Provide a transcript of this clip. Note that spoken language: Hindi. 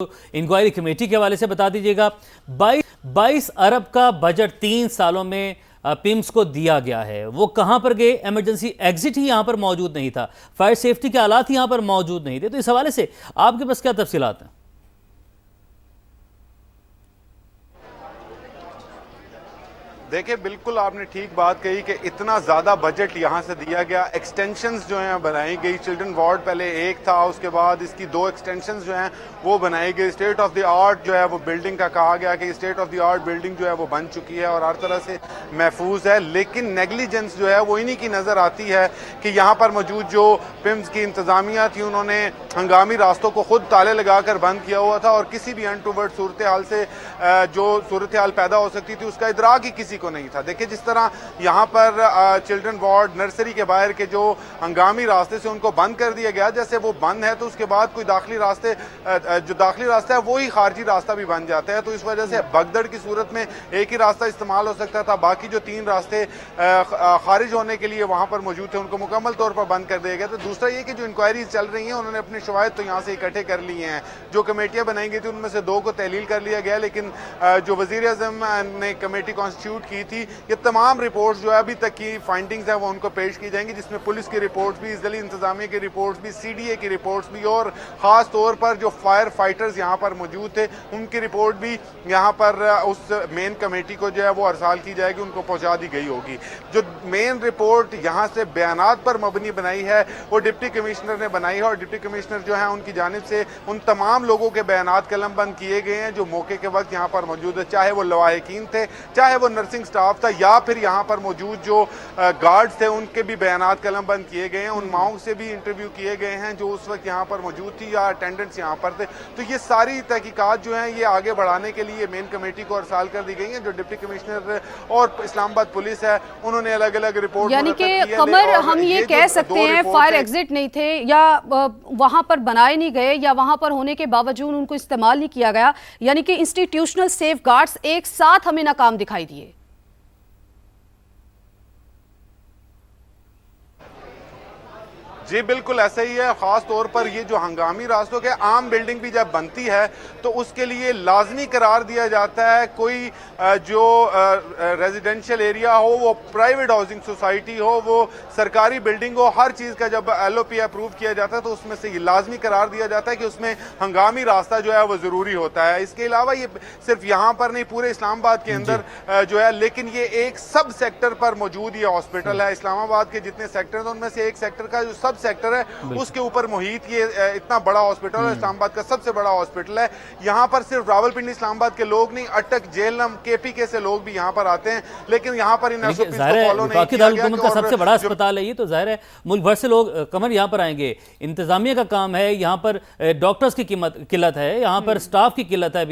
इंक्वायरी कमेटी के हवाले से बता दीजिएगा। 22 अरब का बजट 3 सालों में पिम्स को दिया गया है। वो कहां पर गए? इमरजेंसी एग्जिट ही यहां पर मौजूद नहीं था, फायर सेफ्टी के आलात यहां पर मौजूद नहीं थे। तो इस हवाले से आपके पास क्या तफसीलात हैं? देखिए, बिल्कुल आपने ठीक बात कही कि इतना ज़्यादा बजट यहाँ से दिया गया। एक्सटेंशंस जो हैं बनाई गई। चिल्ड्रन वार्ड पहले एक था, उसके बाद इसकी 2 एक्सटेंशंस जो हैं वो बनाई गई। स्टेट ऑफ द आर्ट जो है वो बिल्डिंग का कहा गया कि state of the art building जो है वो बन चुकी है और हर तरह से महफूज है। लेकिन नेग्लिजेंस जो है वो इन्हीं की नज़र आती है कि यहाँ पर मौजूद जो पिम्स की इंतज़ामिया थी, उन्होंने हंगामी रास्तों को खुद ताले लगा कर बंद किया हुआ था और किसी भी अनटूवर्ड सूरत हाल से जो सूरत हाल पैदा हो सकती थी उसका इदराक ही किसी को नहीं था। देखिए, जिस तरह यहाँ पर चिल्ड्रन वार्ड नर्सरी के बाहर के जो हंगामी रास्ते से उनको बंद कर दिया गया, जैसे वो बंद है तो उसके बाद कोई दाखिली रास्ते जो दाखिली रास्ता है वही खारजी रास्ता भी बन जाता है। तो इस वजह से भगदड़ की सूरत में एक ही रास्ता इस्तेमाल हो सकता था, बाकी जो 3 रास्ते खारिज होने के लिए वहाँ पर मौजूद थे उनको मुकम्मल तौर पर बंद कर दिया गया। तो दूसरा ये कि जो इंक्वायरी चल रही है उन्होंने अपने शवाहिद तो यहाँ से इकट्ठे कर लिए हैं। जो कमेटियाँ बनाई गई थी उनमें से 2 को तहलील कर लिया गया, लेकिन जो वज़ीर-ए-आज़म ने कमेटी कॉन्स्टिट्यूट की थी, ये तमाम रिपोर्ट्स जो है अभी तक की फाइंडिंग्स है वो उनको पेश की जाएंगी, जिसमें पुलिस की रिपोर्ट्स भी, ज़िली इंतजामिया की रिपोर्ट्स भी, CDA की रिपोर्ट्स भी और ख़ास तौर पर जो फायर फाइटर्स यहाँ पर मौजूद थे उनकी रिपोर्ट भी यहाँ पर उस मेन कमेटी को जो है वो अरसाल की जाएगी, उनको पहुँचा दी गई होगी। जो मेन रिपोर्ट यहाँ से बयानात पर मबनी बनाई है वो डिप्टी कमिश्नर ने बनाई है और डिप्टी कमिश्नर जो है उनकी जानिब से उन तमाम लोगों के बयानात कलमबंद किए गए हैं जो मौके के वक्त यहाँ पर मौजूद है, चाहे वो लवाहिकीन थे, चाहे वो नर्सिंग स्टाफ था, या फिर यहाँ पर मौजूद जो गार्ड्स थे उनके भी बयानात कलमबंद किए गए हैं। उन माओं से भी इंटरव्यू किए गए हैं जो उस वक्त यहाँ पर मौजूद थी या अटेंडेंट्स यहाँ पर थे। तो ये सारी तहकीकात जो हैं ये आगे बढ़ाने के लिए मेन कमेटी को अरसाल कर दी गई हैं। जो डिप्टी कमिश्नर और इस्लामाबाद पुलिस है उन्होंने अलग अलग रिपोर्ट, यानी कि कमर हम ये कह सकते हैं फायर एग्जिट नहीं थे या वहां पर बनाए नहीं गए या वहां पर होने के बावजूद उनको इस्तेमाल नहीं किया गया, यानी कि इंस्टीट्यूशनल सेफगार्ड्स एक साथ हमें नाकाम दिखाई दिए। जी बिल्कुल ऐसा ही है। ख़ास तौर पर ये जो हंगामी रास्तों के आम बिल्डिंग भी जब बनती है तो उसके लिए लाजमी करार दिया जाता है कोई जो रेजिडेंशियल एरिया हो, वो प्राइवेट हाउसिंग सोसाइटी हो, वो सरकारी बिल्डिंग हो, हर चीज़ का जब LOP अप्रूव किया जाता है तो उसमें से ये लाजमी करार दिया जाता है कि उसमें हंगामी रास्ता जो है वो ज़रूरी होता है। इसके अलावा ये सिर्फ यहाँ पर नहीं, पूरे इस्लामाबाद के अंदर जो है, लेकिन ये एक सब सेक्टर पर मौजूद ये हॉस्पिटल है। इस्लामाबाद के जितने सेक्टर हैं उनमें से एक सेक्टर का जो सब सेक्टर है उसके ऊपर मुहित ये इतना बड़ा हॉस्पिटल है, इस्लामाबाद का सबसे बड़ा हॉस्पिटल है। यहाँ पर सिर्फ रावलपिंडी इस्लामाबाद के लोग नहीं, अटक, जेलम, KPK से लोग भी यहाँ पर आते हैं, लेकिन यहाँ पर इन SOPs को फॉलो नहीं किया गया। का सबसे बड़ा अस्पताल है ये, तो जाहिर है मुल्क भर से लोग कमर यहाँ पर आएंगे। इंतजामिया का काम है, यहाँ पर डॉक्टर्स की किल्लत है, यहाँ पर स्टाफ की किल्लत है।